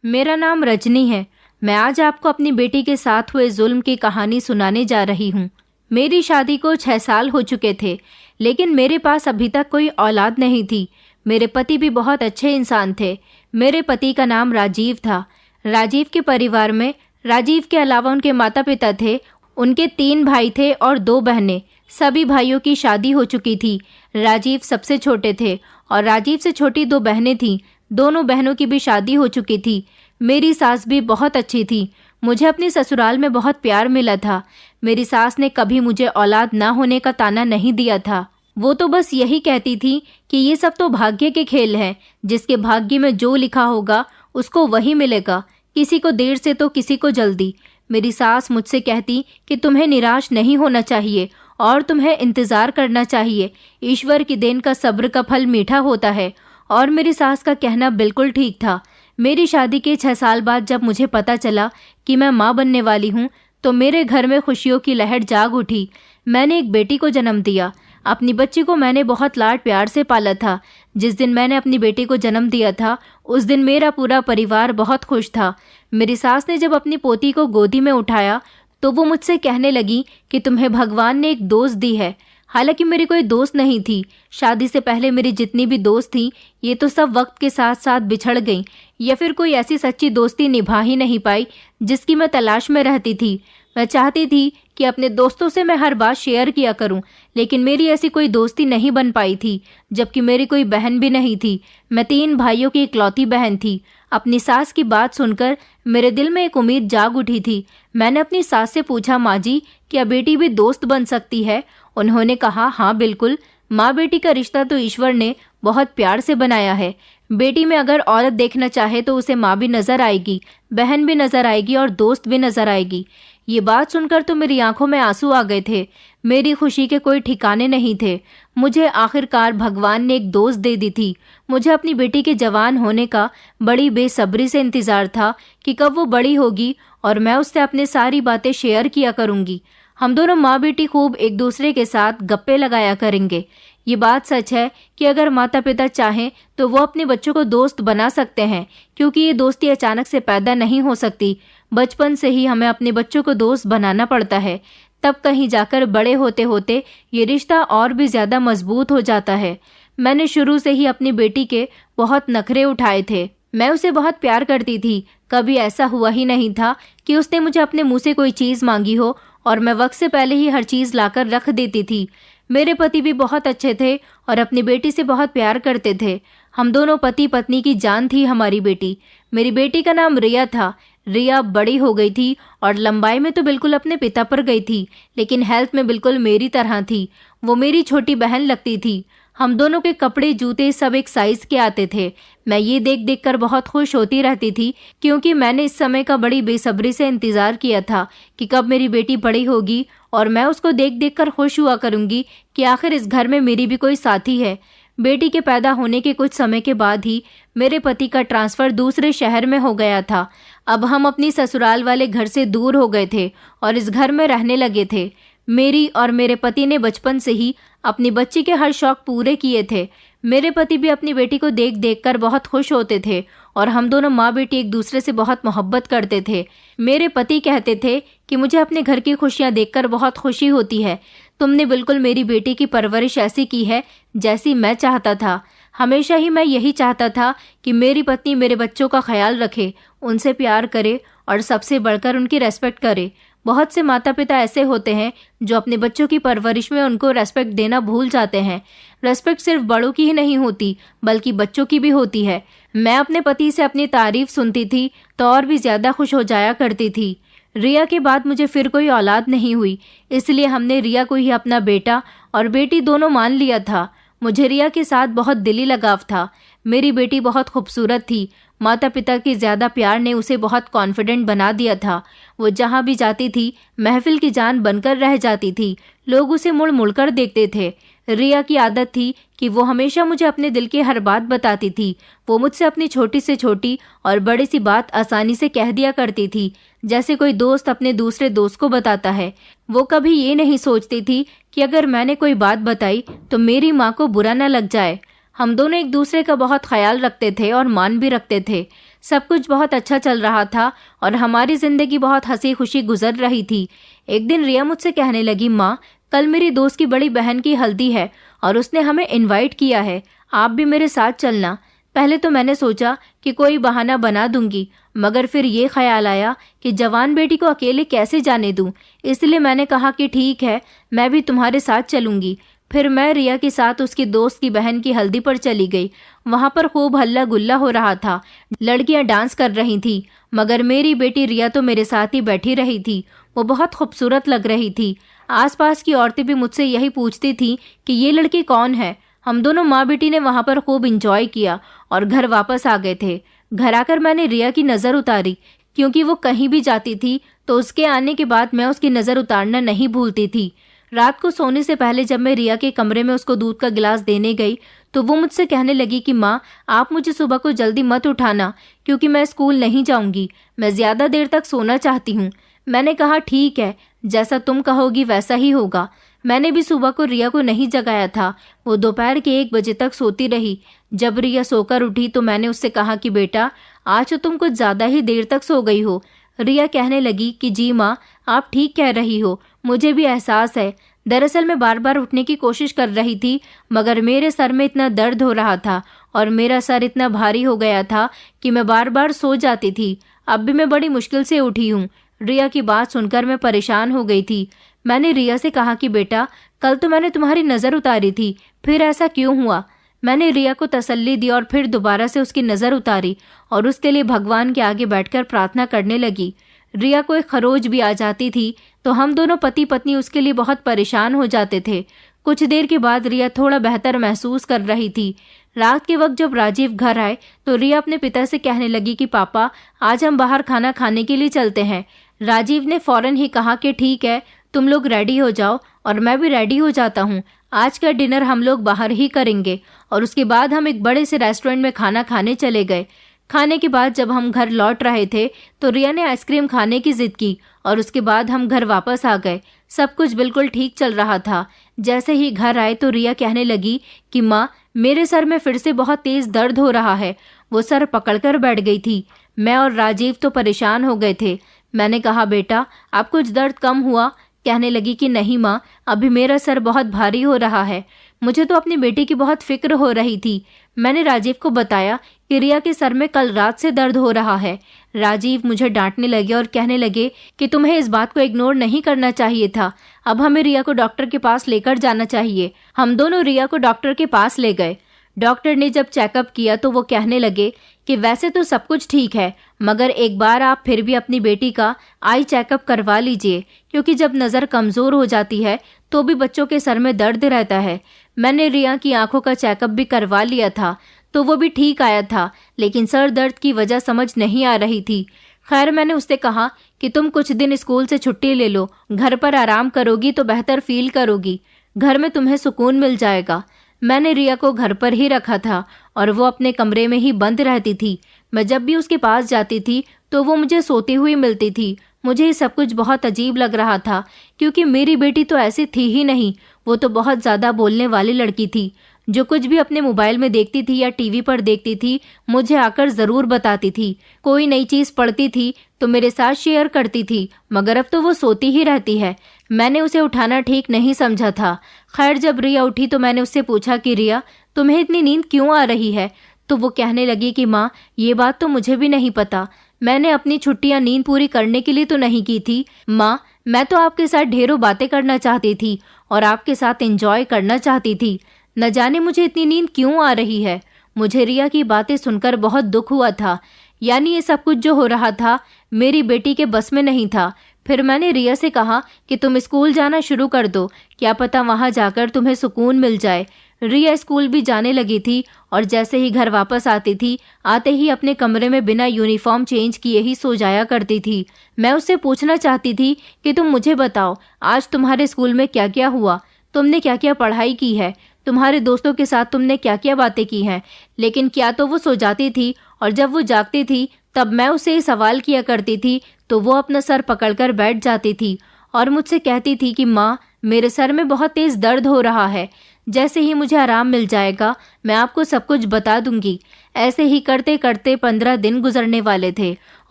मेरा नाम रजनी है। मैं आज आपको अपनी बेटी के साथ हुए जुल्म की कहानी सुनाने जा रही हूँ। मेरी शादी को 6 साल हो चुके थे, लेकिन मेरे पास अभी तक कोई औलाद नहीं थी। मेरे पति भी बहुत अच्छे इंसान थे। मेरे पति का नाम राजीव था। राजीव के परिवार में राजीव के अलावा उनके माता पिता थे। उनके 3 भाई थे और 2 बहनें। सभी भाइयों की शादी हो चुकी थी। राजीव सबसे छोटे थे और राजीव से छोटी 2 बहनें थीं। दोनों बहनों की भी शादी हो चुकी थी। मेरी सास भी बहुत अच्छी थी। मुझे अपनी ससुराल में बहुत प्यार मिला था। मेरी सास ने कभी मुझे औलाद ना होने का ताना नहीं दिया था। वो तो बस यही कहती थी कि ये सब तो भाग्य के खेल हैं। जिसके भाग्य में जो लिखा होगा उसको वही मिलेगा। किसी को देर से तो किसी को जल्दी। मेरी सास मुझसे कहती कि तुम्हें निराश नहीं होना चाहिए और तुम्हें इंतज़ार करना चाहिए। ईश्वर की देन का सब्र का फल मीठा होता है। और मेरी सास का कहना बिल्कुल ठीक था। मेरी शादी के 6 साल बाद जब मुझे पता चला कि मैं माँ बनने वाली हूँ, तो मेरे घर में खुशियों की लहर जाग उठी। मैंने एक बेटी को जन्म दिया। अपनी बच्ची को मैंने बहुत लाड प्यार से पाला था। जिस दिन मैंने अपनी बेटी को जन्म दिया था, उस दिन मेरा पूरा परिवार बहुत खुश था। मेरी सास ने जब अपनी पोती को गोदी में उठाया तो वो मुझसे कहने लगी कि तुम्हें भगवान ने एक दोस्त दी है। हालांकि मेरी कोई दोस्त नहीं थी। शादी से पहले मेरी जितनी भी दोस्त थी, ये तो सब वक्त के साथ साथ बिछड़ गईं, या फिर कोई ऐसी सच्ची दोस्ती निभा ही नहीं पाई जिसकी मैं तलाश में रहती थी। मैं चाहती थी कि अपने दोस्तों से मैं हर बात शेयर किया करूं, लेकिन मेरी ऐसी कोई दोस्ती नहीं बन पाई थी। जबकि मेरी कोई बहन भी नहीं थी। मैं 3 भाइयों की इकलौती बहन थी। अपनी सास की बात सुनकर मेरे दिल में एक उम्मीद जाग उठी थी। मैंने अपनी सास से पूछा, माँ जी, क्या बेटी भी दोस्त बन सकती है? उन्होंने कहा, हाँ बिल्कुल। माँ बेटी का रिश्ता तो ईश्वर ने बहुत प्यार से बनाया है। बेटी में अगर औरत देखना चाहे तो उसे माँ भी नजर आएगी, बहन भी नजर आएगी और दोस्त भी नजर आएगी। ये बात सुनकर तो मेरी आंखों में आंसू आ गए थे। मेरी खुशी के कोई ठिकाने नहीं थे। मुझे आखिरकार भगवान ने एक दोस्त दे दी थी। मुझे अपनी बेटी के जवान होने का बड़ी बेसब्री से इंतजार था कि कब वो बड़ी होगी और मैं उससे अपनी सारी बातें शेयर किया करूंगी। हम दोनों माँ बेटी खूब एक दूसरे के साथ गप्पे लगाया करेंगे। ये बात सच है कि अगर माता पिता चाहें तो वो अपने बच्चों को दोस्त बना सकते हैं, क्योंकि ये दोस्ती अचानक से पैदा नहीं हो सकती। बचपन से ही हमें अपने बच्चों को दोस्त बनाना पड़ता है। तब कहीं जाकर बड़े होते होते ये रिश्ता और भी ज्यादा मजबूत हो जाता है। मैंने शुरू से ही अपनी बेटी के बहुत नखरे उठाए थे। मैं उसे बहुत प्यार करती थी। कभी ऐसा हुआ ही नहीं था कि उसने मुझे अपने मुंह से कोई चीज मांगी हो और मैं वक्त से पहले ही हर चीज लाकर रख देती थी। मेरे पति भी बहुत अच्छे थे और अपनी बेटी से बहुत प्यार करते थे। हम दोनों पति पत्नी की जान थी हमारी बेटी। मेरी बेटी का नाम रिया था। रिया बड़ी हो गई थी और लंबाई में तो बिल्कुल अपने पिता पर गई थी, लेकिन हेल्थ में बिल्कुल मेरी तरह थी। वो मेरी छोटी बहन लगती थी। हम दोनों के कपड़े जूते सब एक साइज के आते थे। मैं ये देख देख कर बहुत खुश होती रहती थी, क्योंकि मैंने इस समय का बड़ी बेसब्री से इंतजार किया था कि कब मेरी बेटी बड़ी होगी और मैं उसको देख देख कर खुश हुआ करूंगी कि आखिर इस घर में मेरी भी कोई साथी है। बेटी के पैदा होने के कुछ समय के बाद ही मेरे पति का ट्रांसफर दूसरे शहर में हो गया था। अब हम अपनी ससुराल वाले घर से दूर हो गए थे और इस घर में रहने लगे थे। मेरी और मेरे पति ने बचपन से ही अपनी बच्ची के हर शौक पूरे किए थे। मेरे पति भी अपनी बेटी को देख देख कर बहुत खुश होते थे और हम दोनों माँ बेटी एक दूसरे से बहुत मोहब्बत करते थे। मेरे पति कहते थे कि मुझे अपने घर की खुशियाँ देखकर बहुत खुशी होती है। तुमने बिल्कुल मेरी बेटी की परवरिश ऐसी की है जैसी मैं चाहता था। हमेशा ही मैं यही चाहता था कि मेरी पत्नी मेरे बच्चों का ख्याल रखे, उनसे प्यार करे और सबसे बढ़कर उनकी रेस्पेक्ट करे। बहुत से माता पिता ऐसे होते हैं जो अपने बच्चों की परवरिश में उनको रेस्पेक्ट देना भूल जाते हैं। रेस्पेक्ट सिर्फ बड़ों की ही नहीं होती, बल्कि बच्चों की भी होती है। मैं अपने पति से अपनी तारीफ सुनती थी तो और भी ज्यादा खुश हो जाया करती थी। रिया के बाद मुझे फिर कोई औलाद नहीं हुई, इसलिए हमने रिया को ही अपना बेटा और बेटी दोनों मान लिया था। मुझे रिया के साथ बहुत दिली लगाव था। मेरी बेटी बहुत खूबसूरत थी। माता पिता के ज्यादा प्यार ने उसे बहुत कॉन्फिडेंट बना दिया था। वो जहाँ भी जाती थी महफिल की जान बनकर रह जाती थी। लोग उसे मुड़ मुड़कर देखते थे। रिया की आदत थी कि वो हमेशा मुझे अपने दिल की हर बात बताती थी। वो मुझसे अपनी छोटी से छोटी और बड़ी सी बात आसानी से कह दिया करती थी, जैसे कोई दोस्त अपने दूसरे दोस्त को बताता है। वो कभी ये नहीं सोचती थी कि अगर मैंने कोई बात बताई तो मेरी माँ को बुरा न लग जाए। हम दोनों एक दूसरे का बहुत ख्याल रखते थे और मान भी रखते थे। सब कुछ बहुत अच्छा चल रहा था और हमारी ज़िंदगी बहुत हंसी खुशी गुजर रही थी। एक दिन रिया मुझसे कहने लगी, माँ, कल मेरी दोस्त की बड़ी बहन की हल्दी है और उसने हमें इनवाइट किया है, आप भी मेरे साथ चलना। पहले तो मैंने सोचा कि कोई बहाना बना दूंगी, मगर फिर ये ख्याल आया कि जवान बेटी को अकेले कैसे जाने दूं, इसलिए मैंने कहा कि ठीक है, मैं भी तुम्हारे साथ चलूंगी। फिर मैं रिया के साथ उसकी दोस्त की बहन की हल्दी पर चली गई। वहां पर खूब हल्ला गुल्ला हो रहा था, लड़कियां डांस कर रही थी, मगर मेरी बेटी रिया तो मेरे साथ ही बैठी रही थी। वो बहुत खूबसूरत लग रही थी। आसपास की औरतें भी मुझसे यही पूछती थीं कि ये लड़की कौन है। हम दोनों माँ बेटी ने वहां पर खूब इंजॉय किया और घर वापस आ गए थे। घर आकर मैंने रिया की नज़र उतारी, क्योंकि वो कहीं भी जाती थी तो उसके आने के बाद मैं उसकी नज़र उतारना नहीं भूलती थी। रात को सोने से पहले जब मैं रिया के कमरे में उसको दूध का गिलास देने गई तो वो मुझसे कहने लगी कि माँ, आप मुझे सुबह को जल्दी मत उठाना, क्योंकि मैं स्कूल नहीं जाऊंगी, मैं ज़्यादा देर तक सोना चाहती हूँ। मैंने कहा ठीक है, जैसा तुम कहोगी वैसा ही होगा। मैंने भी सुबह को रिया को नहीं जगाया था। वो दोपहर के 1 बजे तक सोती रही। जब रिया सोकर उठी तो मैंने उससे कहा कि बेटा, आज तो तुम कुछ ज़्यादा ही देर तक सो गई हो। रिया कहने लगी कि जी माँ, आप ठीक कह रही हो, मुझे भी एहसास है। दरअसल मैं बार बार उठने की कोशिश कर रही थी, मगर मेरे सर में इतना दर्द हो रहा था और मेरा सर इतना भारी हो गया था कि मैं बार बार सो जाती थी। अब भी मैं बड़ी मुश्किल से उठी हूँ। रिया की बात सुनकर मैं परेशान हो गई थी। मैंने रिया से कहा कि बेटा, कल तो मैंने तुम्हारी नज़र उतारी थी, फिर ऐसा क्यों हुआ। मैंने रिया को तसल्ली दी और फिर दोबारा से उसकी नज़र उतारी और उसके लिए भगवान के आगे बैठकर प्रार्थना करने लगी। रिया को एक खरोच भी आ जाती थी तो हम दोनों पति पत्नी उसके लिए बहुत परेशान हो जाते थे। कुछ देर के बाद रिया थोड़ा बेहतर महसूस कर रही थी। रात के वक्त जब राजीव घर आए तो रिया अपने पिता से कहने लगी कि पापा, आज हम बाहर खाना खाने के लिए चलते हैं। राजीव ने फौरन ही कहा कि ठीक है, तुम लोग रेडी हो जाओ और मैं भी रेडी हो जाता हूँ। आज का डिनर हम लोग बाहर ही करेंगे। और उसके बाद हम एक बड़े से रेस्टोरेंट में खाना खाने चले गए। खाने के बाद जब हम घर लौट रहे थे तो रिया ने आइसक्रीम खाने की जिद की और उसके बाद हम घर वापस आ गए। सब कुछ बिल्कुल ठीक चल रहा था। जैसे ही घर आए तो रिया कहने लगी कि माँ, मेरे सर में फिर से बहुत तेज दर्द हो रहा है। वो सर पकड़कर बैठ गई थी। मैं और राजीव तो परेशान हो गए थे। मैंने कहा बेटा, आप कुछ दर्द कम हुआ। कहने लगी कि नहीं माँ, अभी मेरा सर बहुत भारी हो रहा है। मुझे तो अपनी बेटी की बहुत फिक्र हो रही थी। मैंने राजीव को बताया कि रिया के सर में कल रात से दर्द हो रहा है। राजीव मुझे डांटने लगे और कहने लगे कि तुम्हें इस बात को इग्नोर नहीं करना चाहिए था। अब हमें रिया को डॉक्टर के पास लेकर जाना चाहिए। हम दोनों रिया को डॉक्टर के पास ले गए। डॉक्टर ने जब चेकअप किया तो वो कहने लगे कि वैसे तो सब कुछ ठीक है, मगर एक बार आप फिर भी अपनी बेटी का आई चेकअप करवा लीजिए, क्योंकि जब नज़र कमज़ोर हो जाती है तो भी बच्चों के सर में दर्द रहता है। मैंने रिया की आंखों का चेकअप भी करवा लिया था तो वो भी ठीक आया था, लेकिन सर दर्द की वजह समझ नहीं आ रही थी। खैर, मैंने उससे कहा कि तुम कुछ दिन स्कूल से छुट्टी ले लो, घर पर आराम करोगी तो बेहतर फील करोगी, घर में तुम्हें सुकून मिल जाएगा। मैंने रिया को घर पर ही रखा था और वो अपने कमरे में ही बंद रहती थी। मैं जब भी उसके पास जाती थी तो वो मुझे सोती हुई मिलती थी। मुझे ये सब कुछ बहुत अजीब लग रहा था, क्योंकि मेरी बेटी तो ऐसी थी ही नहीं। वो तो बहुत ज़्यादा बोलने वाली लड़की थी। जो कुछ भी अपने मोबाइल में देखती थी या टीवी पर देखती थी मुझे आकर ज़रूर बताती थी। कोई नई चीज़ पढ़ती थी तो मेरे साथ शेयर करती थी, मगर अब तो वो सोती ही रहती है। मैंने उसे उठाना ठीक नहीं समझा था। खैर, जब रिया उठी तो मैंने उससे पूछा कि रिया, तुम्हें इतनी नींद क्यों आ रही है। तो वो कहने लगी कि माँ, ये बात तो मुझे भी नहीं पता। मैंने अपनी छुट्टियाँ नींद पूरी करने के लिए तो नहीं की थी माँ, मैं तो आपके साथ ढेरों बातें करना चाहती थी और आपके साथ एंजॉय करना चाहती थी। न जाने मुझे इतनी नींद क्यों आ रही है। मुझे रिया की बातें सुनकर बहुत दुख हुआ था। यानी ये सब कुछ जो हो रहा था मेरी बेटी के बस में नहीं था। फिर मैंने रिया से कहा कि तुम स्कूल जाना शुरू कर दो, क्या पता वहाँ जाकर तुम्हें सुकून मिल जाए। रिया स्कूल भी जाने लगी थी और जैसे ही घर वापस आती थी, आते ही अपने कमरे में बिना यूनिफॉर्म चेंज किए ही सो जाया करती थी। मैं उससे पूछना चाहती थी कि तुम मुझे बताओ, आज तुम्हारे स्कूल में क्या क्या हुआ, तुमने क्या क्या पढ़ाई की है, तुम्हारे दोस्तों के साथ तुमने क्या क्या बातें की हैं। लेकिन क्या तो वो सो जाती थी और जब वो जागती थी तब मैं उससे सवाल किया करती थी तो वो अपना सर पकड़कर बैठ जाती थी और मुझसे कहती थी कि माँ, मेरे सर में बहुत तेज़ दर्द हो रहा है। जैसे ही मुझे आराम मिल जाएगा मैं आपको सब कुछ बता दूंगी। ऐसे ही करते करते 15 दिन गुजरने वाले थे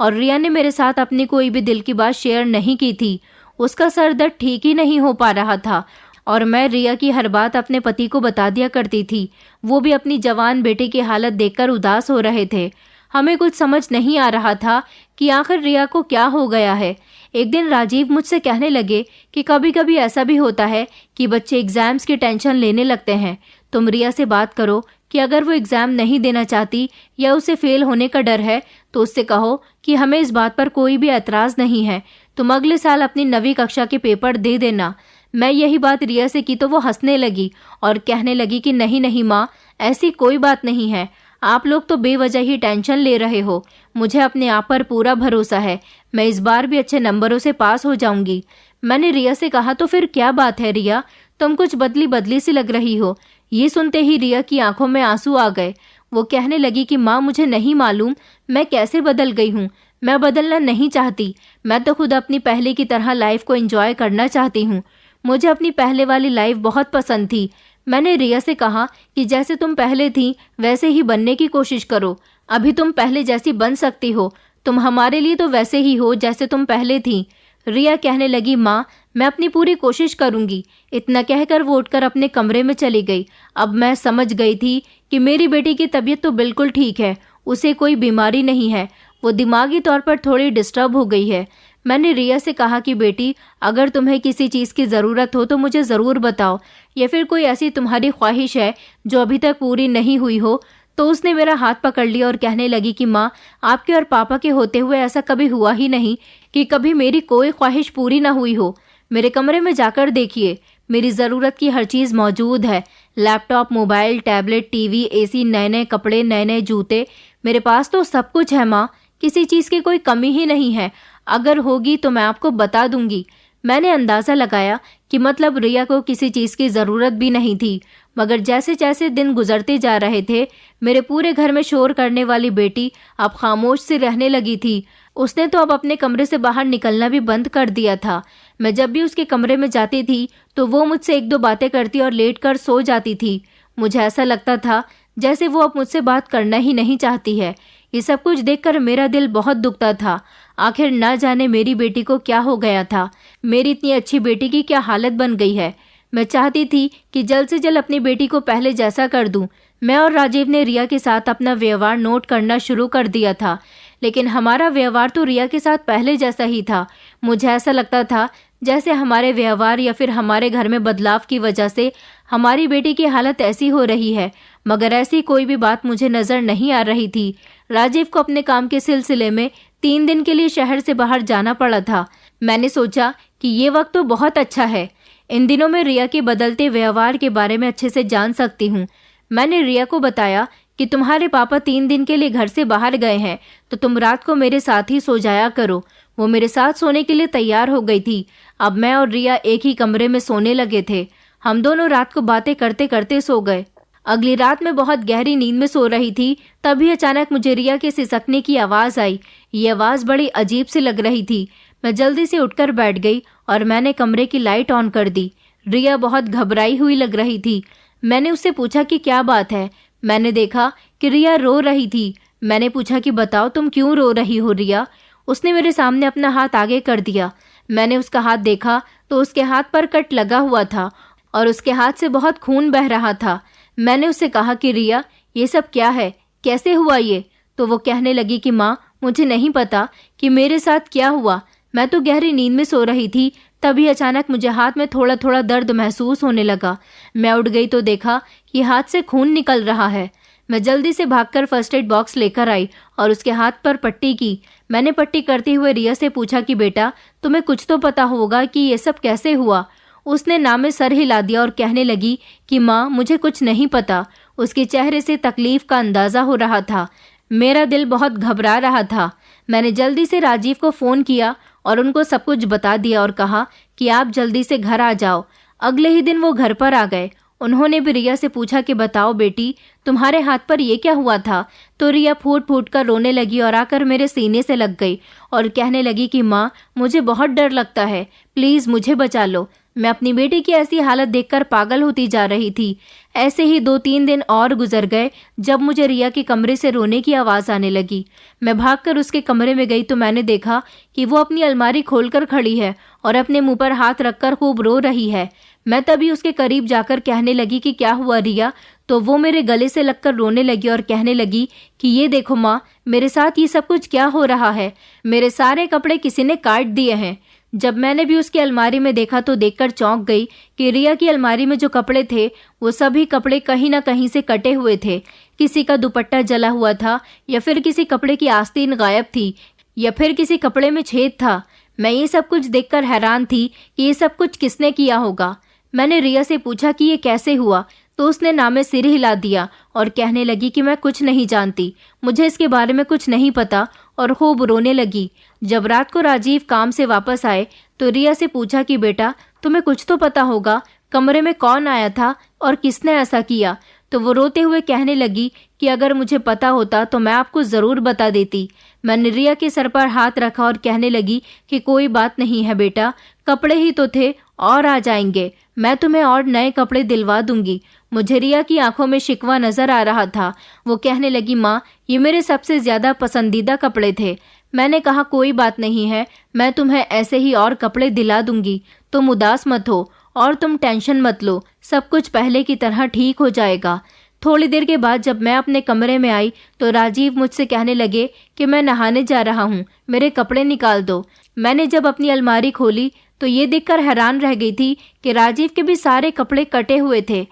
और रिया ने मेरे साथ अपनी कोई भी दिल की बात शेयर नहीं की थी। उसका सर दर्द ठीक ही नहीं हो पा रहा था और मैं रिया की हर बात अपने पति को बता दिया करती थी। वो भी अपनी जवान बेटे की हालत देखकर उदास हो रहे थे। हमें कुछ समझ नहीं आ रहा था कि आखिर रिया को क्या हो गया है। एक दिन राजीव मुझसे कहने लगे कि कभी कभी ऐसा भी होता है कि बच्चे एग्जाम्स की टेंशन लेने लगते हैं। तुम रिया से बात करो कि अगर वो एग्जाम नहीं देना चाहती या उसे फेल होने का डर है तो उससे कहो कि हमें इस बात पर कोई भी एतराज नहीं है। तुम अगले साल अपनी 9वीं कक्षा के पेपर दे देना। मैं यही बात रिया से की तो वो हंसने लगी और कहने लगी कि नहीं नहीं माँ, ऐसी कोई बात नहीं है। आप लोग तो बेवजह ही टेंशन ले रहे हो। मुझे अपने आप पर पूरा भरोसा है। मैं इस बार भी अच्छे नंबरों से पास हो जाऊंगी। मैंने रिया से कहा तो फिर क्या बात है रिया, तुम कुछ बदली बदली सी लग रही हो। ये सुनते ही रिया की आंखों में आंसू आ गए। वो कहने लगी कि माँ, मुझे नहीं मालूम मैं कैसे बदल गई हूँ। मैं बदलना नहीं चाहती। मैं तो खुद अपनी पहले की तरह लाइफ को एंजॉय करना चाहती हूँ। मुझे अपनी पहले वाली लाइफ बहुत पसंद थी। मैंने रिया से कहा कि जैसे तुम पहले थी वैसे ही बनने की कोशिश करो। अभी तुम पहले जैसी बन सकती हो। तुम हमारे लिए तो वैसे ही हो जैसे तुम पहले थी। रिया कहने लगी, माँ मैं अपनी पूरी कोशिश करूंगी। इतना कहकर वो उठकर अपने कमरे में चली गई। अब मैं समझ गई थी कि मेरी बेटी की तबीयत तो बिल्कुल ठीक है, उसे कोई बीमारी नहीं है। वो दिमागी तौर पर थोड़ी डिस्टर्ब हो गई है। मैंने रिया से कहा कि बेटी, अगर तुम्हें किसी चीज़ की ज़रूरत हो तो मुझे ज़रूर बताओ, या फिर कोई ऐसी तुम्हारी ख्वाहिश है जो अभी तक पूरी नहीं हुई हो। तो उसने मेरा हाथ पकड़ लिया और कहने लगी कि माँ, आपके और पापा के होते हुए ऐसा कभी हुआ ही नहीं कि कभी मेरी कोई ख्वाहिश पूरी ना हुई हो। मेरे कमरे में जाकर देखिए, मेरी ज़रूरत की हर चीज़ मौजूद है। Laptop, mobile, tablet, TV, AC, नए नए कपड़े, नए नए जूते, मेरे पास तो सब कुछ है माँ। किसी चीज़ की कोई कमी ही नहीं है। अगर होगी तो मैं आपको बता दूंगी। मैंने अंदाज़ा लगाया कि मतलब रिया को किसी चीज़ की ज़रूरत भी नहीं थी, मगर जैसे जैसे दिन गुजरते जा रहे थे मेरे पूरे घर में शोर करने वाली बेटी अब खामोश सी रहने लगी थी। उसने तो अब अपने कमरे से बाहर निकलना भी बंद कर दिया था। मैं जब भी उसके कमरे में जाती थी तो वो मुझसे एक दो बातें करती और लेट कर सो जाती थी। मुझे ऐसा लगता था जैसे वो अब मुझसे बात करना ही नहीं चाहती है। ये सब कुछ देखकर मेरा दिल बहुत दुखता था। आखिर ना जाने मेरी बेटी को क्या हो गया था। मेरी इतनी अच्छी बेटी की क्या हालत बन गई है। मैं चाहती थी कि जल्द से जल्द अपनी बेटी को पहले जैसा कर दूं। मैं और राजीव ने रिया के साथ अपना व्यवहार नोट करना शुरू कर दिया था, लेकिन हमारा व्यवहार तो रिया के साथ पहले जैसा ही था। मुझे ऐसा लगता था जैसे हमारे व्यवहार या फिर हमारे घर में बदलाव की वजह से हमारी बेटी की हालत ऐसी हो रही है, मगर ऐसी कोई भी बात मुझे नज़र नहीं आ रही थी। राजीव को अपने काम के सिलसिले में 3 दिन के लिए शहर से बाहर जाना पड़ा था। मैंने सोचा कि ये वक्त तो बहुत अच्छा है। इन दिनों में रिया के बदलते व्यवहार के बारे में अच्छे से जान सकती हूँ। मैंने रिया को बताया कि तुम्हारे पापा 3 दिन के लिए घर से बाहर गए हैं, तो तुम रात को मेरे साथ ही सो जाया करो। वो मेरे साथ सोने के लिए तैयार हो गई थी। अब मैं और रिया एक ही कमरे में सोने लगे थे। हम दोनों रात को बातें करते करते सो गए। अगली रात मैं बहुत गहरी नींद में सो रही थी, तभी अचानक मुझे रिया के सिसकने की आवाज़ आई। ये आवाज़ बड़ी अजीब सी लग रही थी। मैं जल्दी से उठकर बैठ गई और मैंने कमरे की लाइट ऑन कर दी। रिया बहुत घबराई हुई लग रही थी। मैंने उससे पूछा कि क्या बात है। मैंने देखा कि रिया रो रही थी। मैंने पूछा कि बताओ तुम क्यों रो रही हो रिया। उसने मेरे सामने अपना हाथ आगे कर दिया। मैंने उसका हाथ देखा तो उसके हाथ पर कट लगा हुआ था और उसके हाथ से बहुत खून बह रहा था। मैंने उससे कहा कि रिया, ये सब क्या है, कैसे हुआ ये? तो वो कहने लगी कि माँ, मुझे नहीं पता कि मेरे साथ क्या हुआ। मैं तो गहरी नींद में सो रही थी, तभी अचानक मुझे हाथ में थोड़ा थोड़ा दर्द महसूस होने लगा। मैं उठ गई तो देखा कि हाथ से खून निकल रहा है। मैं जल्दी से भागकर फर्स्ट एड बॉक्स लेकर आई और उसके हाथ पर पट्टी की। मैंने पट्टी करते हुए रिया से पूछा कि बेटा, तुम्हें कुछ तो पता होगा कि ये सब कैसे हुआ। उसने ना में सर हिला दिया और कहने लगी कि माँ, मुझे कुछ नहीं पता। उसके चेहरे से तकलीफ का अंदाज़ा हो रहा था। मेरा दिल बहुत घबरा रहा था। मैंने जल्दी से राजीव को फ़ोन किया और उनको सब कुछ बता दिया और कहा कि आप जल्दी से घर आ जाओ। अगले ही दिन वो घर पर आ गए। उन्होंने भी रिया से पूछा कि बताओ बेटी, तुम्हारे हाथ पर ये क्या हुआ था। तो रिया फूट फूट कर रोने लगी और आकर मेरे सीने से लग गई और कहने लगी कि माँ, मुझे बहुत डर लगता है, प्लीज़ मुझे बचा लो। मैं अपनी बेटी की ऐसी हालत देखकर पागल होती जा रही थी। ऐसे ही 2-3 दिन और गुजर गए। जब मुझे रिया के कमरे से रोने की आवाज़ आने लगी, मैं भागकर उसके कमरे में गई तो मैंने देखा कि वो अपनी अलमारी खोलकर खड़ी है और अपने मुंह पर हाथ रखकर खूब रो रही है। मैं तभी उसके करीब जाकर कहने लगी कि क्या हुआ रिया? तो वो मेरे गले से लगकर रोने लगी और कहने लगी कि ये देखो माँ, मेरे साथ ये सब कुछ क्या हो रहा है? मेरे सारे कपड़े किसी ने काट दिए हैं। जब मैंने भी उसकी अलमारी में देखा तो देखकर चौंक गई कि रिया की अलमारी में जो कपड़े थे वो सभी कपड़े कहीं ना कहीं से कटे हुए थे। किसी का दुपट्टा जला हुआ था, या फिर किसी कपड़े की आस्तीन गायब थी, या फिर किसी कपड़े में छेद था। मैं ये सब कुछ देखकर हैरान थी कि ये सब कुछ किसने किया होगा। मैंने रिया से पूछा कि ये कैसे हुआ, तो उसने नामे सिर हिला दिया और कहने लगी कि मैं कुछ नहीं जानती, मुझे इसके बारे में कुछ नहीं पता, और खूब रोने लगी। जब रात को राजीव काम से वापस आए तो रिया से पूछा कि बेटा, तुम्हें कुछ तो पता होगा, कमरे में कौन आया था और किसने ऐसा किया? तो वो रोते हुए कहने लगी कि अगर मुझे पता होता तो मैं आपको ज़रूर बता देती। मैंने रिया के सर पर हाथ रखा और कहने लगी कि कोई बात नहीं है बेटा, कपड़े ही तो थे और आ जाएंगे, मैं तुम्हें और नए कपड़े दिलवा दूंगी। मुझे रिया की आंखों में शिकवा नजर आ रहा था। वो कहने लगी माँ, ये मेरे सबसे ज्यादा पसंदीदा कपड़े थे। मैंने कहा कोई बात नहीं है, मैं तुम्हें ऐसे ही और कपड़े दिला दूंगी, तुम उदास मत हो और तुम टेंशन मत लो, सब कुछ पहले की तरह ठीक हो जाएगा। थोड़ी देर के बाद जब मैं अपने कमरे में आई तो राजीव मुझसे कहने लगे कि मैं नहाने जा रहा हूँ, मेरे कपड़े निकाल दो। मैंने जब अपनी अलमारी खोली तो ये देखकर हैरान रह गई थी कि राजीव के भी सारे कपड़े कटे हुए थे,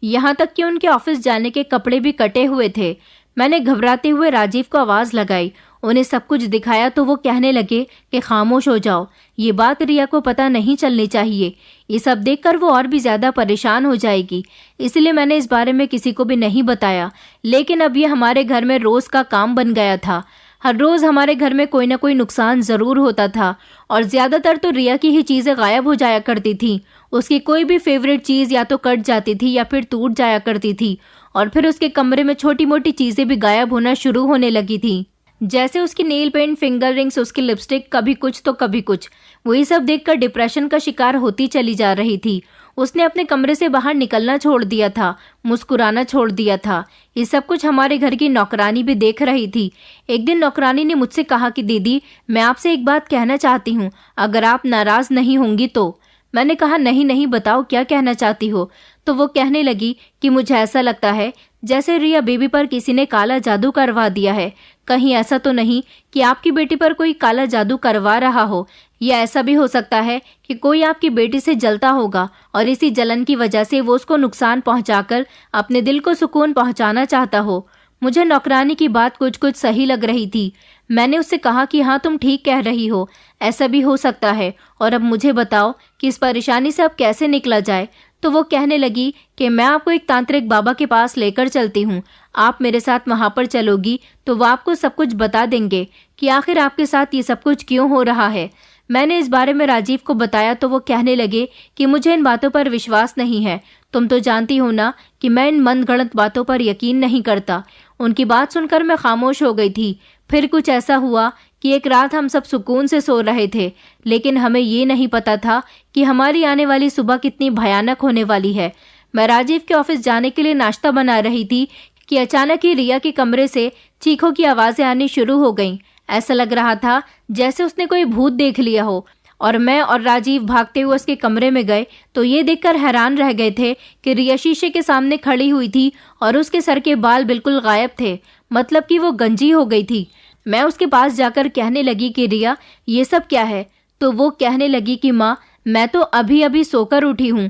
यहाँ तक कि उनके ऑफिस जाने के कपड़े भी कटे हुए थे। मैंने घबराते हुए राजीव को आवाज़ लगाई, उन्हें सब कुछ दिखाया तो वो कहने लगे कि खामोश हो जाओ, ये बात रिया को पता नहीं चलनी चाहिए, ये सब देखकर वो और भी ज़्यादा परेशान हो जाएगी। इसलिए मैंने इस बारे में किसी को भी नहीं बताया। लेकिन अब ये हमारे घर में रोज़ का काम बन गया था। हर रोज़ हमारे घर में कोई ना कोई नुकसान ज़रूर होता था और ज़्यादातर तो रिया की ही चीज़ें गायब हो जाया करती थी। उसकी कोई भी फेवरेट चीज़ या तो कट जाती थी या फिर टूट जाया करती थी, और फिर उसके कमरे में छोटी मोटी चीज़ें भी गायब होना शुरू होने लगी थी, जैसे उसकी नेल पेंट, फिंगर रिंग्स, उसकी लिपस्टिक, कभी कुछ तो कभी कुछ। वही सब देखकर डिप्रेशन का शिकार होती चली जा रही थी। उसने अपने कमरे से बाहर निकलना छोड़ दिया था, मुस्कुराना छोड़ दिया था। ये सब कुछ हमारे घर की नौकरानी भी देख रही थी। एक दिन नौकरानी ने मुझसे कहा कि दीदी, मैं आपसे एक बात कहना चाहती हूँ, अगर आप नाराज नहीं होंगी तो। मैंने कहा नहीं नहीं, बताओ क्या कहना चाहती हो। तो वो कहने लगी कि मुझे ऐसा लगता है जैसे रिया बेबी पर किसी ने काला जादू करवा दिया है। कहीं ऐसा तो नहीं कि आपकी बेटी पर कोई काला जादू करवा रहा हो, या ऐसा भी हो सकता है कि कोई आपकी बेटी से जलता होगा और इसी जलन की वजह से वो उसको नुकसान पहुंचाकर अपने दिल को सुकून पहुंचाना चाहता हो। मुझे नौकरानी की बात कुछ कुछ सही लग रही थी। मैंने उससे कहा कि हाँ, तुम ठीक कह रही हो, ऐसा भी हो सकता है, और अब मुझे बताओ कि इस परेशानी से अब कैसे निकला जाए। तो वो कहने लगी कि मैं आपको एक तांत्रिक बाबा के पास लेकर चलती हूँ, आप मेरे साथ वहाँ पर चलोगी तो वो आपको सब कुछ बता देंगे कि आखिर आपके साथ ये सब कुछ क्यों हो रहा है। मैंने इस बारे में राजीव को बताया तो वो कहने लगे कि मुझे इन बातों पर विश्वास नहीं है, तुम तो जानती हो ना कि मैं इन मनगढ़ंत बातों पर यकीन नहीं करता। उनकी बात सुनकर मैं खामोश हो गई थी। फिर कुछ ऐसा हुआ कि एक रात हम सब सुकून से सो रहे थे, लेकिन हमें ये नहीं पता था कि हमारी आने वाली सुबह कितनी भयानक होने वाली है। मैं राजीव के ऑफिस जाने के लिए नाश्ता बना रही थी कि अचानक ही रिया के कमरे से चीखों की आवाज़ें आनी शुरू हो गईं। ऐसा लग रहा था जैसे उसने कोई भूत देख लिया हो, और मैं और राजीव भागते हुए उसके कमरे में गए तो ये देखकर हैरान रह गए थे कि रिया शीशे के सामने खड़ी हुई थी और उसके सर के बाल बिल्कुल गायब थे, मतलब कि वो गंजी हो गई थी। मैं उसके पास जाकर कहने लगी कि रिया, ये सब क्या है? तो वो कहने लगी कि माँ, मैं तो अभी अभी सोकर उठी हूँ,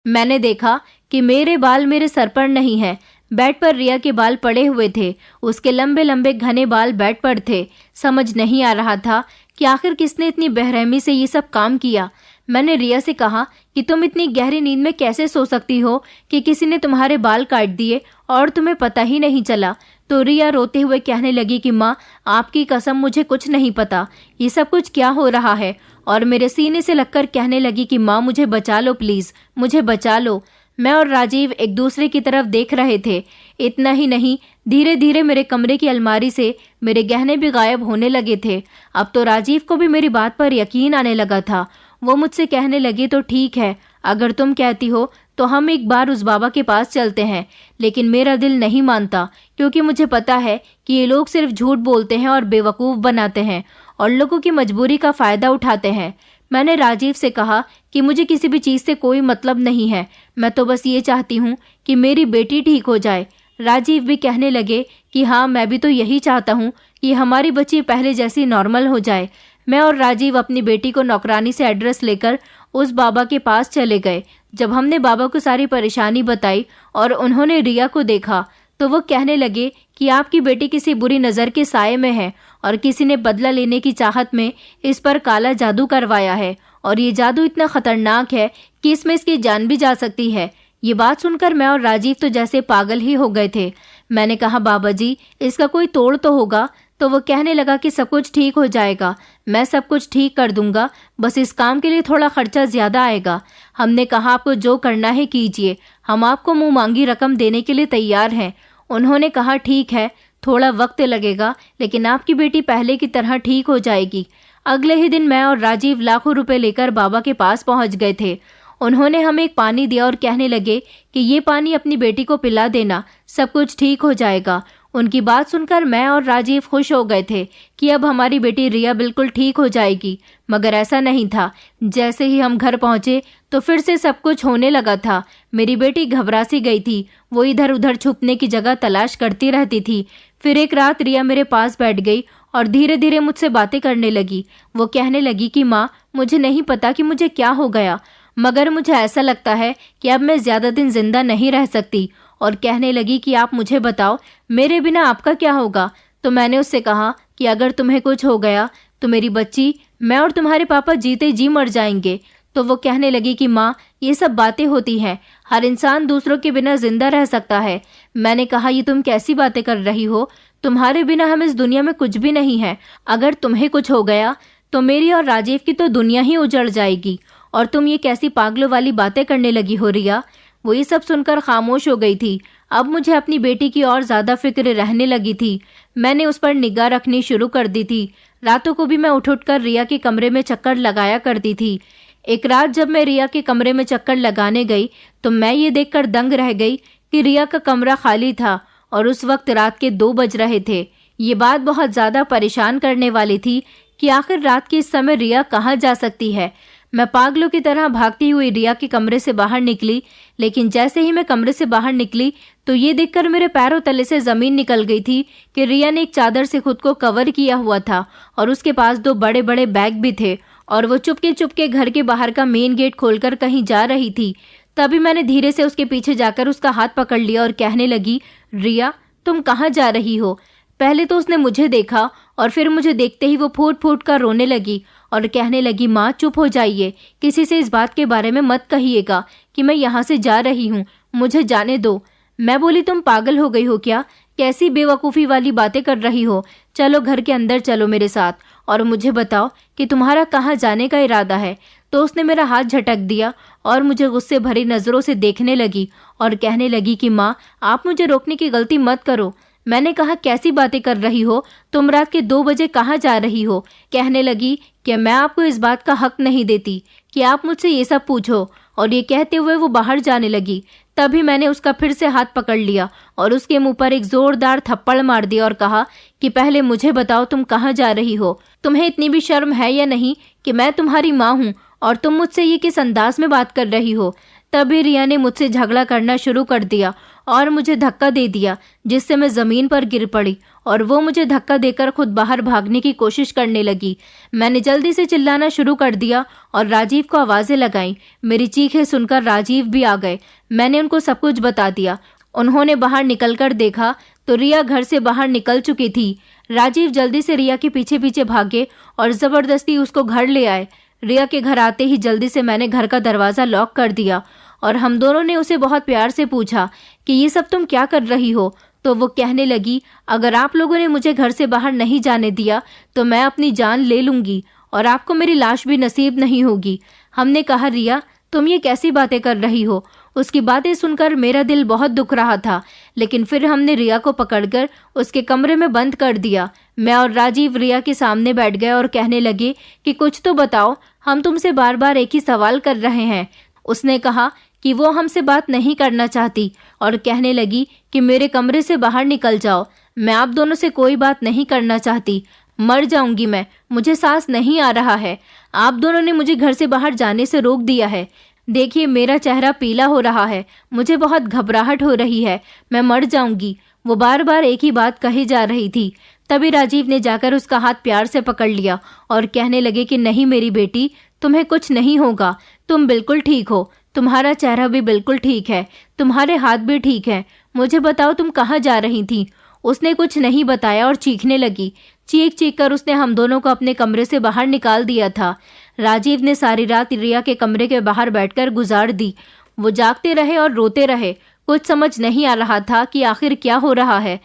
मैंने देखा कि मेरे बाल मेरे सर पर नहीं है, बेड पर रिया के बाल पड़े हुए थे, उसके लंबे लंबे घने बाल बेड पर थे। समझ नहीं आ रहा था कि आखिर किसने इतनी बेरहमी से ये सब काम किया। मैंने रिया से कहा कि तुम इतनी गहरी नींद में कैसे सो सकती हो कि किसी ने तुम्हारे बाल काट दिए और तुम्हें पता ही नहीं चला। तो रिया रोते हुए कहने लगी कि माँ, आपकी कसम मुझे कुछ नहीं पता, ये सब कुछ क्या हो रहा है, और मेरे सीने से लगकर कहने लगी कि माँ मुझे बचा लो, प्लीज़ मुझे बचा लो। मैं और राजीव एक दूसरे की तरफ देख रहे थे। इतना ही नहीं, धीरे धीरे मेरे कमरे की अलमारी से मेरे गहने भी गायब होने लगे थे। अब तो राजीव को भी मेरी बात पर यकीन आने लगा था। वो मुझसे कहने लगे तो ठीक है, अगर तुम कहती हो तो हम एक बार उस बाबा के पास चलते हैं, लेकिन मेरा दिल नहीं मानता, क्योंकि मुझे पता है कि ये लोग सिर्फ झूठ बोलते हैं और बेवकूफ़ बनाते हैं और लोगों की मजबूरी का फ़ायदा उठाते हैं। मैंने राजीव से कहा कि मुझे किसी भी चीज़ से कोई मतलब नहीं है, मैं तो बस ये चाहती हूँ कि मेरी बेटी ठीक हो जाए। राजीव भी कहने लगे कि हाँ, मैं भी तो यही चाहता हूँ कि हमारी बच्ची पहले जैसी नॉर्मल हो जाए। मैं और राजीव अपनी बेटी को नौकरानी से एड्रेस लेकर उस बाबा के पास चले गए। जब हमने बाबा को सारी परेशानी बताई और उन्होंने रिया को देखा तो वो कहने लगे कि आपकी बेटी किसी बुरी नज़र के साये में है और किसी ने बदला लेने की चाहत में इस पर काला जादू करवाया है और ये जादू इतना खतरनाक है कि इसमें इसकी जान भी जा सकती है। ये बात सुनकर मैं और राजीव तो जैसे पागल ही हो गए थे। मैंने कहा, बाबा जी, इसका कोई तोड़ तो होगा। तो वो कहने लगा कि सब कुछ ठीक हो जाएगा, मैं सब कुछ ठीक कर दूंगा, बस इस काम के लिए थोड़ा खर्चा ज़्यादा आएगा। हमने कहा, आपको जो करना है कीजिए, हम आपको मुंह मांगी रकम देने के लिए तैयार हैं। उन्होंने कहा, ठीक है, थोड़ा वक्त लगेगा, लेकिन आपकी बेटी पहले की तरह ठीक हो जाएगी। अगले ही दिन मैं और राजीव लाखों रुपए लेकर बाबा के पास पहुंच गए थे। उन्होंने हमें एक पानी दिया और कहने लगे कि ये पानी अपनी बेटी को पिला देना, सब कुछ ठीक हो जाएगा। उनकी बात सुनकर मैं और राजीव खुश हो गए थे कि अब हमारी बेटी रिया बिल्कुल ठीक हो जाएगी, मगर ऐसा नहीं था। जैसे ही हम घर पहुंचे तो फिर से सब कुछ होने लगा था। मेरी बेटी घबरा सी गई थी, वो इधर उधर छुपने की जगह तलाश करती रहती थी। फिर एक रात रिया मेरे पास बैठ गई और धीरे धीरे मुझसे बातें करने लगी। वो कहने लगी कि माँ, मुझे नहीं पता कि मुझे क्या हो गया, मगर मुझे ऐसा लगता है कि अब मैं ज़्यादा दिन जिंदा नहीं रह सकती। और कहने लगी कि आप मुझे बताओ, मेरे बिना आपका क्या होगा। तो मैंने उससे कहा कि अगर तुम्हें कुछ हो गया तो मेरी बच्ची, मैं और तुम्हारे पापा जीते जी मर जाएंगे। तो वो कहने लगी कि माँ, ये सब बातें होती हैं, हर इंसान दूसरों के बिना जिंदा रह सकता है। मैंने कहा, ये तुम कैसी बातें कर रही हो, तुम्हारे बिना हम इस दुनिया में कुछ भी नहीं है। अगर तुम्हें कुछ हो गया तो मेरी और राजीव की तो दुनिया ही उजड़ जाएगी, और तुम ये कैसी पागलों वाली बातें करने लगी हो रिया। वो ये सब सुनकर खामोश हो गई थी। अब मुझे अपनी बेटी की और ज़्यादा फिक्र रहने लगी थी। मैंने उस पर निगाह रखनी शुरू कर दी थी। रातों को भी मैं उठ कर रिया के कमरे में चक्कर लगाया करती थी। एक रात जब मैं रिया के कमरे में चक्कर लगाने गई तो मैं ये देखकर दंग रह गई कि रिया का कमरा खाली था और उस वक्त रात के 2 बज रहे थे। ये बात बहुत ज़्यादा परेशान करने वाली थी कि आखिर रात के इस समय रिया कहाँ जा सकती है। मैं पागलों की तरह भागती हुई रिया के कमरे से बाहर निकली, लेकिन जैसे ही मैं कमरे से बाहर निकली तो ये देखकर मेरे पैरों तले से ज़मीन निकल गई थी कि रिया ने एक चादर से खुद को कवर किया हुआ था और उसके पास 2 बड़े बड़े बैग भी थे और वो चुपके चुपके घर के बाहर का मेन गेट खोलकर कहीं जा रही थी। तभी मैंने धीरे से उसके पीछे जाकर उसका हाथ पकड़ लिया और कहने लगी, रिया, तुम कहाँ जा रही हो। पहले तो उसने मुझे देखा और फिर मुझे देखते ही वो फूट फूट कर रोने लगी और कहने लगी, माँ चुप हो जाइए, किसी से इस बात के बारे में मत कहिएगा कि मैं यहाँ से जा रही हूँ, मुझे जाने दो। मैं बोली, तुम पागल हो गई हो क्या, कैसी बेवकूफ़ी वाली बातें कर रही हो। चलो घर के अंदर चलो मेरे साथ और मुझे बताओ कि तुम्हारा कहाँ जाने का इरादा है। तो उसने मेरा हाथ झटक दिया और मुझे गुस्से भरी नज़रों से देखने लगी और कहने लगी कि माँ, आप मुझे रोकने की गलती मत करो। मैंने कहा, कैसी बातें कर रही हो, तुम रात के 2 बजे कहाँ जा रही हो। कहने लगी कि मैं आपको इस बात का हक नहीं देती कि आप मुझसे ये सब पूछो, और ये कहते हुए वो बाहर जाने लगी। तभी मैंने उसका फिर से हाथ पकड़ लिया और उसके मुंह पर एक जोरदार थप्पड़ मार दिया और कहा कि पहले मुझे बताओ, तुम कहाँ जा रही हो। तुम्हें इतनी भी शर्म है या नहीं कि मैं तुम्हारी माँ हूँ और तुम मुझसे ये किस अंदाज में बात कर रही हो। तभी रिया ने मुझसे झगड़ा करना शुरू कर दिया और मुझे धक्का दे दिया, जिससे मैं ज़मीन पर गिर पड़ी और वो मुझे धक्का देकर खुद बाहर भागने की कोशिश करने लगी। मैंने जल्दी से चिल्लाना शुरू कर दिया और राजीव को आवाज़ें लगाई। मेरी चीखें सुनकर राजीव भी आ गए। मैंने उनको सब कुछ बता दिया। उन्होंने बाहर निकलकर देखा तो रिया घर से बाहर निकल चुकी थी। राजीव जल्दी से रिया के पीछे पीछे भागे और ज़बरदस्ती उसको घर ले आए। रिया के घर आते ही जल्दी से मैंने घर का दरवाज़ा लॉक कर दिया और हम दोनों ने उसे बहुत प्यार से पूछा कि ये सब तुम क्या कर रही हो। तो वो कहने लगी, अगर आप लोगों ने मुझे घर से बाहर नहीं जाने दिया तो मैं अपनी जान ले लूँगी और आपको मेरी लाश भी नसीब नहीं होगी। हमने कहा, रिया, तुम ये कैसी बातें कर रही हो। उसकी बातें सुनकर मेरा दिल बहुत दुख रहा था, लेकिन फिर हमने रिया को पकड़कर उसके कमरे में बंद कर दिया। मैं और राजीव रिया के सामने बैठ गए और कहने लगे कि कुछ तो बताओ, हम तुमसे बार बार एक ही सवाल कर रहे हैं। उसने कहा कि वो हमसे बात नहीं करना चाहती और कहने लगी कि मेरे कमरे से बाहर निकल जाओ, मैं आप दोनों से कोई बात नहीं करना चाहती, मर जाऊंगी मैं, मुझे सांस नहीं आ रहा है, आप दोनों ने मुझे घर से बाहर जाने से रोक दिया है, देखिए मेरा चेहरा पीला हो रहा है, मुझे बहुत घबराहट हो रही है, मैं मर जाऊंगी। वो बार बार एक ही बात कही जा रही थी। तभी राजीव ने जाकर उसका हाथ प्यार से पकड़ लिया और कहने लगे कि नहीं मेरी बेटी, तुम्हें कुछ नहीं होगा, तुम बिल्कुल ठीक हो, तुम्हारा चेहरा भी बिल्कुल ठीक है, तुम्हारे हाथ भी ठीक है, मुझे बताओ तुम कहाँ जा रही थी। उसने कुछ नहीं बताया और चीखने लगी। चीख चीख कर उसने हम दोनों को अपने कमरे से बाहर निकाल दिया था। राजीव ने सारी रात रिया के कमरे के बाहर बैठकर गुजार दी। वो जागते रहे और रोते रहे, कुछ समझ नहीं आ रहा था कि आखिर क्या हो रहा है।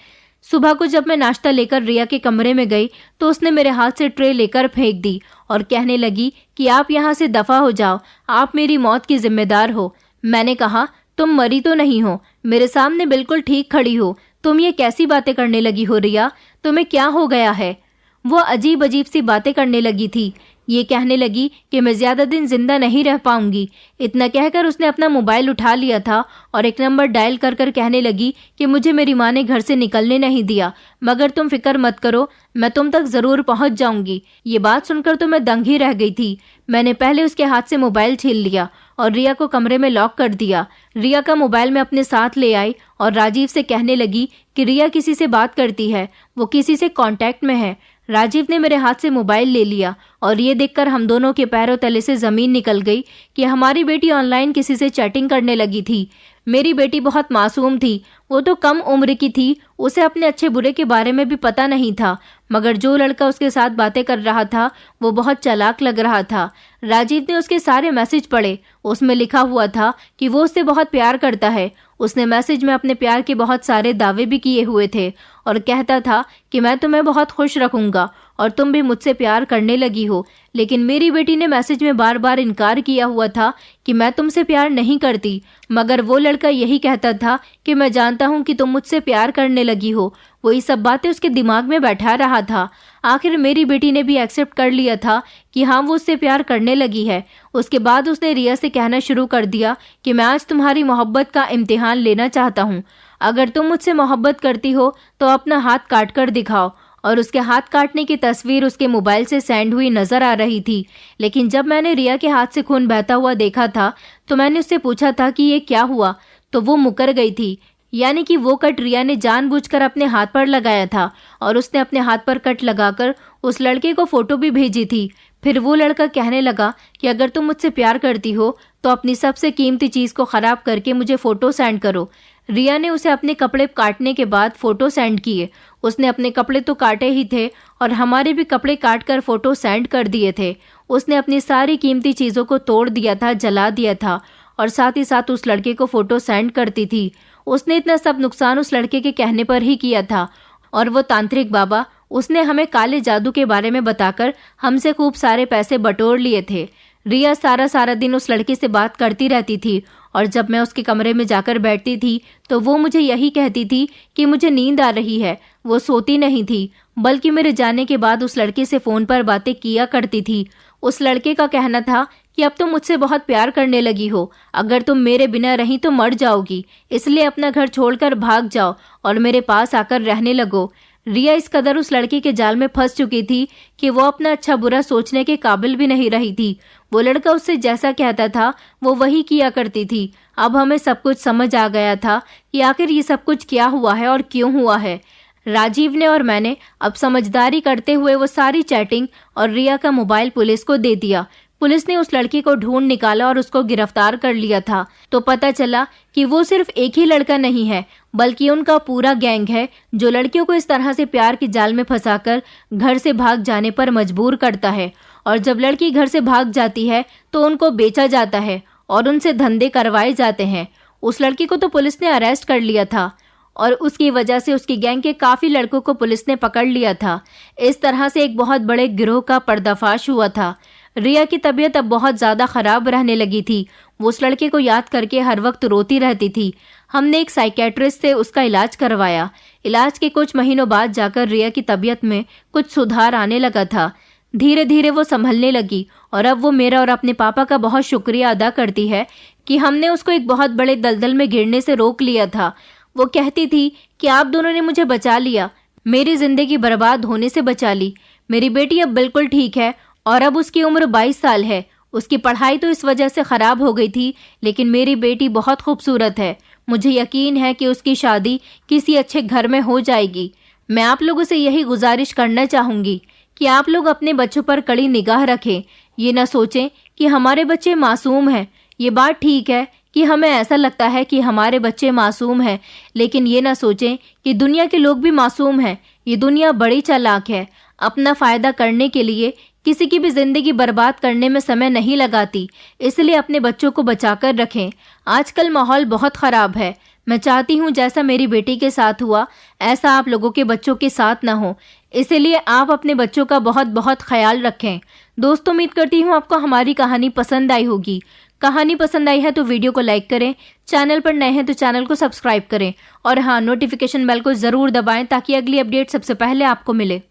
सुबह को जब मैं नाश्ता लेकर रिया के कमरे में गई तो उसने मेरे हाथ से ट्रे लेकर फेंक दी और कहने लगी कि आप यहाँ से दफा हो जाओ, आप मेरी मौत की जिम्मेदार हो। मैंने कहा तुम मरी तो नहीं हो, मेरे सामने बिल्कुल ठीक खड़ी हो, तुम ये कैसी बातें करने लगी हो रिया, तुम्हें क्या हो गया है। वो अजीब अजीब सी बातें करने लगी थी। ये कहने लगी कि मैं ज्यादा दिन जिंदा नहीं रह पाऊंगी। इतना कहकर उसने अपना मोबाइल उठा लिया था और एक नंबर डायल कर कर कहने लगी कि मुझे मेरी माँ ने घर से निकलने नहीं दिया, मगर तुम फिक्र मत करो, मैं तुम तक जरूर पहुंच जाऊंगी। ये बात सुनकर तो मैं दंग ही रह गई थी। मैंने पहले उसके हाथ से मोबाइल छीन लिया और रिया को कमरे में लॉक कर दिया। रिया का मोबाइल मैं अपने साथ ले आई और राजीव से कहने लगी कि रिया किसी से बात करती है, वो किसी से कांटेक्ट में है। राजीव ने मेरे हाथ से मोबाइल ले लिया और ये देखकर हम दोनों के पैरों तले से जमीन निकल गई कि हमारी बेटी ऑनलाइन किसी से चैटिंग करने लगी थी। मेरी बेटी बहुत मासूम थी, वो तो कम उम्र की थी, उसे अपने अच्छे बुरे के बारे में भी पता नहीं था, मगर जो लड़का उसके साथ बातें कर रहा था वो बहुत चालाक लग रहा था। राजीव ने उसके सारे मैसेज पढ़े, उसमें लिखा हुआ था कि वो उससे बहुत प्यार करता है। उसने मैसेज में अपने प्यार के बहुत सारे दावे भी किए हुए थे और कहता था कि मैं तुम्हें बहुत खुश रखूंगा और तुम भी मुझसे प्यार करने लगी हो। लेकिन मेरी बेटी ने मैसेज में बार बार इनकार किया हुआ था कि मैं तुमसे प्यार नहीं करती, मगर वो लड़का यही कहता था कि मैं जानता हूँ कि तुम मुझसे प्यार करने लगी हो। वही सब बातें उसके दिमाग में बैठा रहा था। आखिर मेरी बेटी ने भी एक्सेप्ट कर लिया था कि हाँ वो उससे प्यार करने लगी है। उसके बाद उसने रिया से कहना शुरू कर दिया कि मैं आज तुम्हारी मोहब्बत का इम्तिहान लेना चाहता हूँ, अगर तुम मुझसे मोहब्बत करती हो तो अपना हाथ काट कर दिखाओ। और उसके हाथ काटने की तस्वीर उसके मोबाइल से सेंड हुई नजर आ रही थी। लेकिन जब मैंने रिया के हाथ से खून बहता हुआ देखा था तो मैंने उससे पूछा था कि ये क्या हुआ, तो वो मुकर गई थी। यानी कि वो कट रिया ने जानबूझकर अपने हाथ पर लगाया था और उसने अपने हाथ पर कट लगाकर उस लड़के को फोटो भी भेजी थी। फिर वो लड़का कहने लगा कि अगर तुम मुझसे प्यार करती हो तो अपनी सबसे कीमती चीज को खराब करके मुझे फोटो सेंड करो। रिया ने उसे अपने कपड़े काटने के बाद फोटो सेंड किए। उसने अपने कपड़े तो काटे ही थे और हमारे भी कपड़े काट कर फोटो सेंड कर दिए थे। उसने अपनी सारी कीमती चीजों को तोड़ दिया था, जला दिया था और साथ ही साथ उस लड़के को फोटो सेंड करती थी। उसने इतना सब नुकसान उस लड़के के कहने पर ही किया था। और वो तांत्रिक बाबा, उसने हमें काले जादू के बारे में बताकर हमसे खूब सारे पैसे बटोर लिए थे। रिया सारा दिन उस लड़के से बात करती रहती थी और जब मैं उसके कमरे में जाकर बैठती थी तो वो मुझे यही कहती थी कि मुझे नींद आ रही है। वो सोती नहीं थी, बल्कि मेरे जाने के बाद उस लड़के से फोन पर बातें किया करती थी। उस लड़के का कहना था कि अब तुम मुझसे बहुत प्यार करने लगी हो, अगर तुम मेरे बिना रही तो मर जाओगी, इसलिए अपना घर छोड़कर भाग जाओ और मेरे पास आकर रहने लगो। रिया इस कदर उस लड़के के जाल में फंस चुकी थी कि वो अपना अच्छा बुरा सोचने के काबिल भी नहीं रही थी। वो लड़का उससे जैसा कहता था वो वही किया करती थी। अब हमें सब कुछ समझ आ गया था कि आखिर ये सब कुछ क्या हुआ है और क्यों हुआ है। राजीव ने और मैंने अब समझदारी करते हुए वो सारी चैटिंग और रिया का मोबाइल पुलिस को दे दिया। पुलिस ने उस लड़की को ढूंढ निकाला और उसको गिरफ्तार कर लिया था। तो पता चला कि वो सिर्फ एक ही लड़का नहीं है, बल्कि उनका पूरा गैंग है जो लड़कियों को इस तरह से प्यार के जाल में फंसाकर घर से भाग जाने पर मजबूर करता है। और जब लड़की घर से भाग जाती है तो उनको बेचा जाता है और उनसे धंधे करवाए जाते हैं। उस लड़की को तो पुलिस ने अरेस्ट कर लिया था और उसकी वजह से उसकी गैंग के काफी लड़कों को पुलिस ने पकड़ लिया था। इस तरह से एक बहुत बड़े गिरोह का पर्दाफाश हुआ था। रिया की तबीयत अब बहुत ज्यादा खराब रहने लगी थी। वो उस लड़के को याद करके हर वक्त रोती रहती थी। हमने एक साइकेट्रिस्ट से उसका इलाज करवाया। इलाज के कुछ महीनों बाद जाकर रिया की तबीयत में कुछ सुधार आने लगा था। धीरे धीरे वो संभलने लगी और अब वो मेरा और अपने पापा का बहुत शुक्रिया अदा करती है कि हमने उसको एक बहुत बड़े दलदल में गिरने से रोक लिया था। वो कहती थी कि आप दोनों ने मुझे बचा लिया, मेरी जिंदगी बर्बाद होने से बचा ली। मेरी बेटी अब बिल्कुल ठीक है और अब उसकी उम्र 22 साल है। उसकी पढ़ाई तो इस वजह से खराब हो गई थी, लेकिन मेरी बेटी बहुत खूबसूरत है। मुझे यकीन है कि उसकी शादी किसी अच्छे घर में हो जाएगी। मैं आप लोगों से यही गुजारिश करना चाहूँगी कि आप लोग अपने बच्चों पर कड़ी निगाह रखें। ये ना सोचें कि हमारे बच्चे मासूम हैं। ये बात ठीक है कि हमें ऐसा लगता है कि हमारे बच्चे मासूम हैं, लेकिन ये ना सोचें कि दुनिया के लोग भी मासूम हैं। ये दुनिया बड़ी चालाक है, अपना फ़ायदा करने के लिए किसी की भी ज़िंदगी बर्बाद करने में समय नहीं लगाती। इसलिए अपने बच्चों को बचाकर रखें। आजकल माहौल बहुत ख़राब है। मैं चाहती हूँ जैसा मेरी बेटी के साथ हुआ ऐसा आप लोगों के बच्चों के साथ ना हो। इसलिए आप अपने बच्चों का बहुत बहुत ख्याल रखें। दोस्तों, उम्मीद करती हूँ आपको हमारी कहानी पसंद आई होगी। कहानी पसंद आई है तो वीडियो को लाइक करें, चैनल पर नए हैं तो चैनल को सब्सक्राइब करें और हाँ, नोटिफिकेशन बेल को ज़रूर दबाएं ताकि अगली अपडेट सबसे पहले आपको मिले।